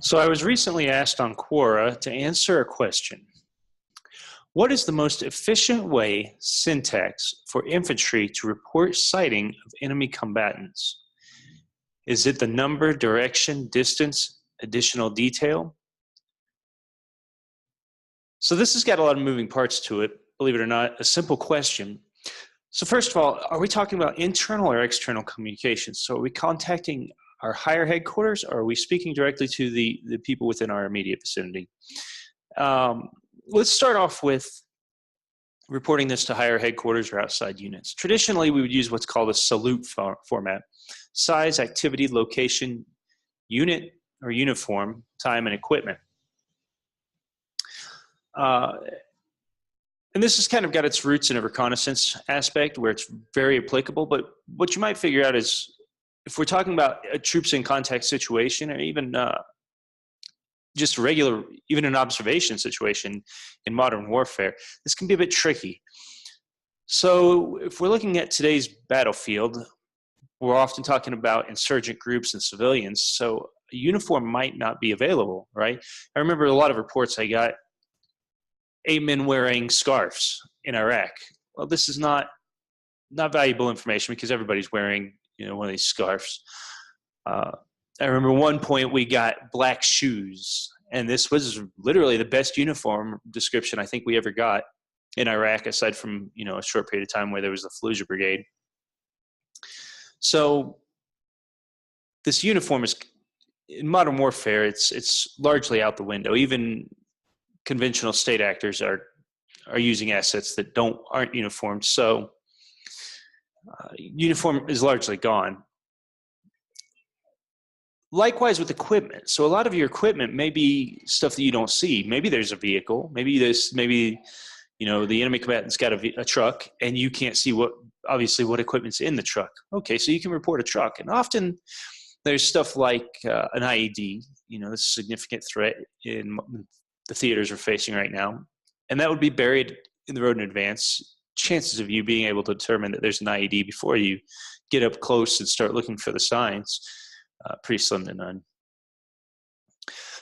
So I was recently asked on Quora to answer a question. What is the most efficient way syntax for infantry to report sighting of enemy combatants? Is it the number, direction, distance, additional detail? So this has got a lot of moving parts to it, believe it or not, a simple question. So first of all, are we talking about internal or external communications? So are we contacting our higher headquarters, or are we speaking directly to the people within our immediate vicinity? Let's start off with reporting this to higher headquarters or outside units. Traditionally, we would use what's called a salute format: size, activity, location, unit or uniform, time, and equipment. And this has kind of got its roots in a reconnaissance aspect where it's very applicable. But what you might figure out is if we're talking about a troops in contact situation, or even just regular, even an observation situation in modern warfare, this can be a bit tricky. So if we're looking at today's battlefield, we're often talking about insurgent groups and civilians. So a uniform might not be available, right? I remember a lot of reports I got, 8 men wearing scarves in Iraq. Well, this is not valuable information because everybody's wearing, one of these scarves. I remember one point we got black shoes, and this was literally the best uniform description I think we ever got in Iraq, aside from, a short period of time where there was the Fallujah Brigade. So this uniform is, in modern warfare, it's largely out the window. Even conventional state actors are using assets that aren't uniformed. So uniform is largely gone. Likewise with equipment. So a lot of your equipment may be stuff that you don't see. Maybe there's a vehicle. Maybe the enemy combatant's got a truck, and you can't see what equipment's in the truck. Okay, so you can report a truck. And often there's stuff like an IED, this is a significant threat in the theaters we're facing right now. And that would be buried in the road in advance. Chances of you being able to determine that there's an IED before you get up close and start looking for the signs, pretty slim to none.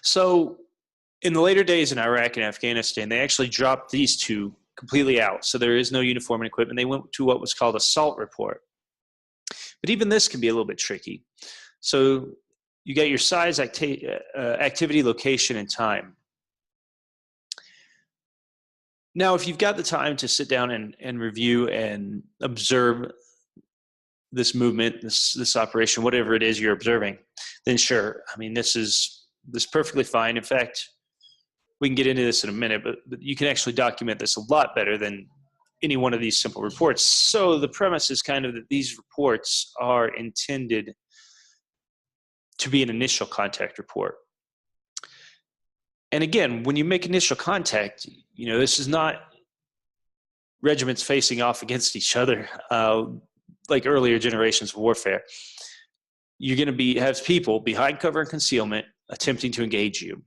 So in the later days in Iraq and Afghanistan, they actually dropped these two completely out. So there is no uniform and equipment. They went to what was called a SALT report. But even this can be a little bit tricky. So you got your size, activity, location, and time. Now, if you've got the time to sit down and review and observe this movement, this operation, whatever it is you're observing, then sure. I mean, this is perfectly fine. In fact, we can get into this in a minute, but you can actually document this a lot better than any one of these simple reports. So the premise is kind of that these reports are intended to be an initial contact report. And again, when you make initial contact, this is not regiments facing off against each other like earlier generations of warfare. You're going to have people behind cover and concealment attempting to engage you.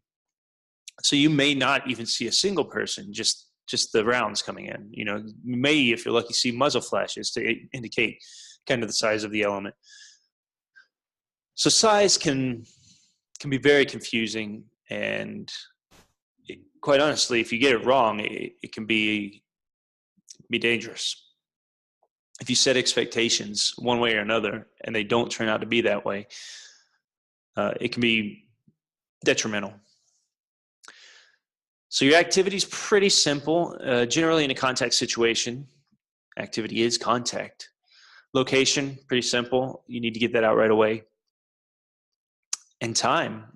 So you may not even see a single person, just the rounds coming in. You may, if you're lucky, see muzzle flashes to indicate kind of the size of the element. So size can be very confusing, and quite honestly, if you get it wrong, it can be dangerous. If you set expectations one way or another and they don't turn out to be that way, it can be detrimental. So your activity is pretty simple. Generally in a contact situation, activity is contact. Location, pretty simple. You need to get that out right away. And time.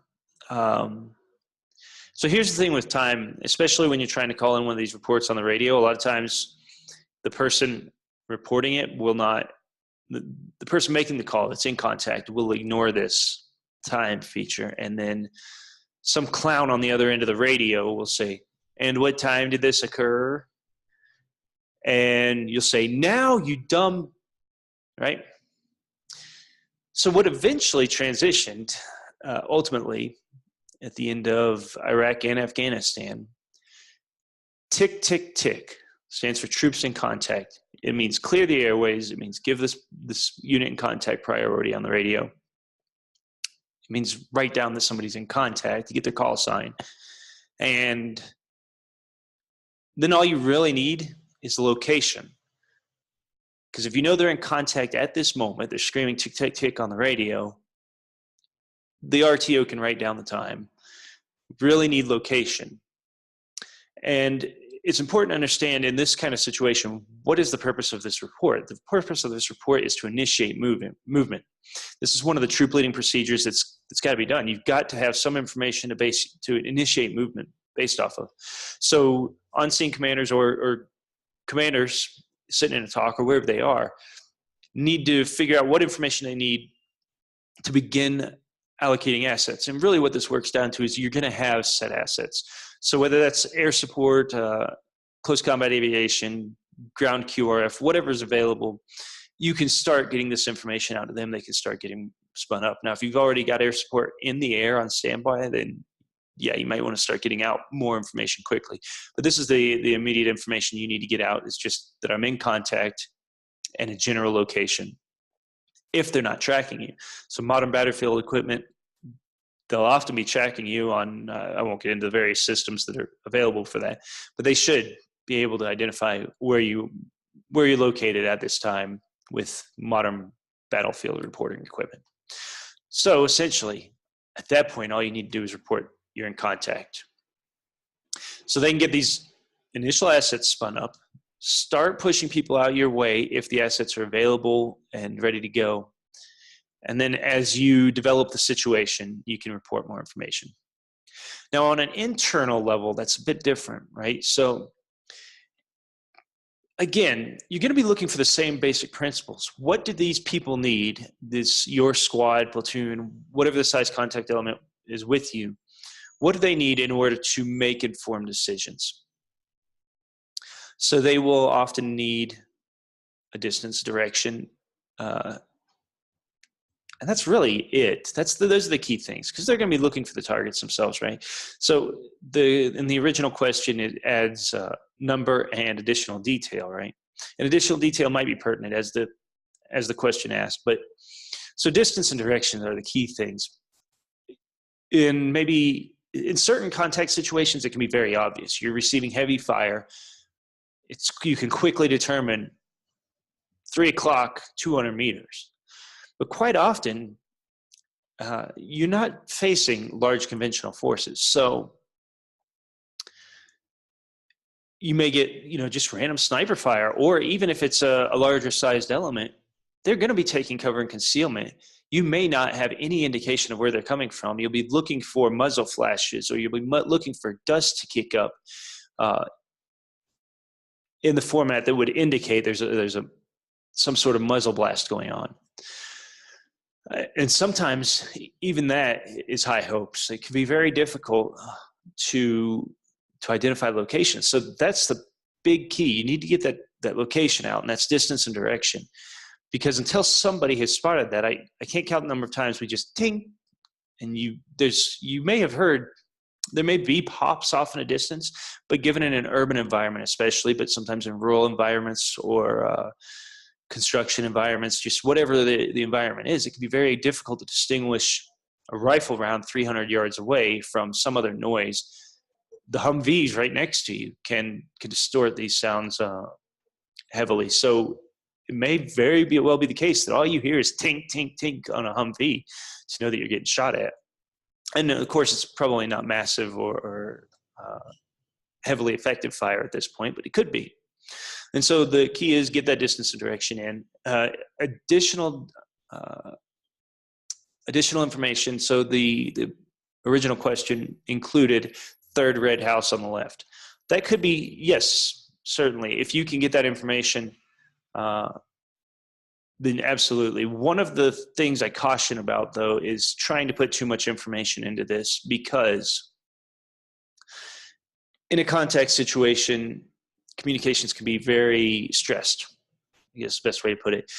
So here's the thing with time, especially when you're trying to call in one of these reports on the radio. A lot of times the person reporting it will not, the person making the call that's in contact will ignore this time feature. And then some clown on the other end of the radio will say, "And what time did this occur?" And you'll say, "Now, you dumb," right? So what eventually transitioned, ultimately, at the end of Iraq and Afghanistan, tick, tick, tick stands for troops in contact. It means clear the airways. It means give this unit in contact priority on the radio. It means write down that somebody's in contact. You get their call sign. And then all you really need is the location. Because if you know they're in contact at this moment, they're screaming tick, tick, tick on the radio, the RTO can write down the time. Really need location. And it's important to understand in this kind of situation, what is the purpose of this report? The purpose of this report is to initiate movement. This is one of the troop leading procedures that's got to be done. You've got to have some information to initiate movement based off of. So on-scene commanders or commanders sitting in a talk or wherever they are need to figure out what information they need to begin allocating assets. And really what this works down to is you're going to have set assets. So whether that's air support, close combat aviation, ground QRF, whatever is available, you can start getting this information out of them. They can start getting spun up. Now, if you've already got air support in the air on standby, then yeah, you might want to start getting out more information quickly. But this is the immediate information you need to get out, is just that I'm in contact and a general location if they're not tracking you. So modern battlefield equipment, they'll often be tracking you on, I won't get into the various systems that are available for that, but they should be able to identify where you're located at this time with modern battlefield reporting equipment. So essentially, at that point, all you need to do is report you're in contact. So they can get these initial assets spun up, start pushing people out your way if the assets are available and ready to go. And then as you develop the situation, you can report more information. Now, on an internal level, that's a bit different, right? So again, you're going to be looking for the same basic principles. What do these people need? Your squad, platoon, whatever the size contact element is with you, what do they need in order to make informed decisions? So they will often need a distance, direction, and that's really it. Those are the key things, because they're going to be looking for the targets themselves, right? So in the original question, it adds number and additional detail, right? And additional detail might be pertinent as the question asked, but so distance and direction are the key things. In certain contact situations, it can be very obvious. You're receiving heavy fire. You can quickly determine 3 o'clock, 200 meters. But quite often, you're not facing large conventional forces. So you may get, just random sniper fire, or even if it's a larger sized element, they're going to be taking cover and concealment. You may not have any indication of where they're coming from. You'll be looking for muzzle flashes, or you'll be looking for dust to kick up in the format that would indicate there's some sort of muzzle blast going on. And sometimes even that is high hopes. It can be very difficult to identify locations. So that's the big key. You need to get that location out, and that's distance and direction. Because until somebody has spotted that, I can't count the number of times we just ting, and you may have heard, there may be pops off in a distance, but given in an urban environment especially, but sometimes in rural environments or construction environments, just whatever the environment is, it can be very difficult to distinguish a rifle round 300 yards away from some other noise. The Humvees right next to you can distort these sounds heavily. So it may well be the case that all you hear is tink, tink, tink on a Humvee to know that you're getting shot at. And of course, it's probably not massive or heavily effective fire at this point, but it could be. And so the key is get that distance and direction in. Additional information. So the original question included third red house on the left. That could be, yes, certainly. If you can get that information, then absolutely. One of the things I caution about, though, is trying to put too much information into this, because in a contact situation, communications can be very stressed, I guess the best way to put it.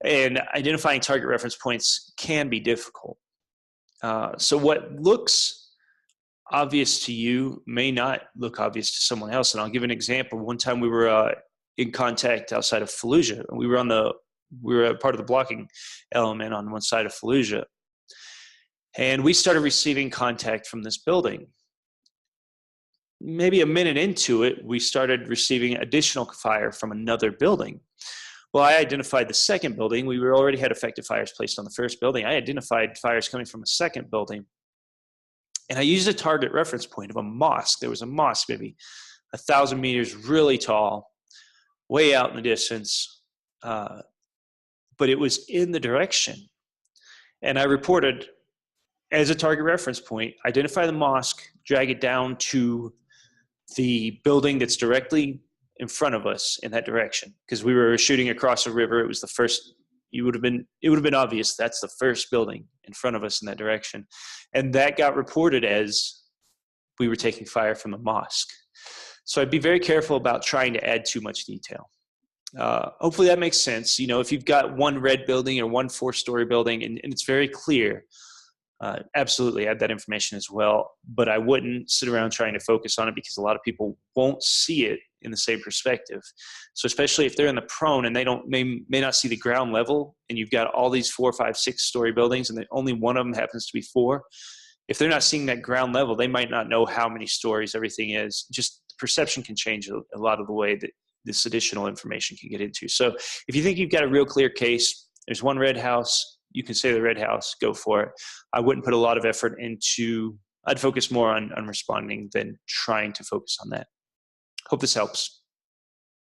And identifying target reference points can be difficult. So what looks obvious to you may not look obvious to someone else. And I'll give an example. One time we were in contact outside of Fallujah. We were part of the blocking element on one side of Fallujah. And we started receiving contact from this building. Maybe a minute into it, we started receiving additional fire from another building. Well, I identified the second building. We already had effective fires placed on the first building. I identified fires coming from a second building. And I used a target reference point of a mosque. There was a mosque, maybe 1,000 meters, really tall, way out in the distance. But it was in the direction. And I reported as a target reference point, identify the mosque, drag it down to the building that's directly in front of us in that direction. Because we were shooting across a river. It was the first, it would have been obvious that's the first building in front of us in that direction. And that got reported as we were taking fire from the mosque. So I'd be very careful about trying to add too much detail. Hopefully that makes sense. You know, if you've got one red building or one 4-story building and it's very clear, absolutely add that information as well. But I wouldn't sit around trying to focus on it because a lot of people won't see it in the same perspective. So especially if they're in the prone and they may not see the ground level, and you've got all these 4, 5, 6-story buildings and only one of them happens to be 4. If they're not seeing that ground level, they might not know how many stories everything is. Just perception can change a lot of the way that this additional information can get into. So if you think you've got a real clear case, there's one red house, you can say the red house, go for it. I wouldn't put a lot of effort into, I'd focus more on responding than trying to focus on that. Hope this helps.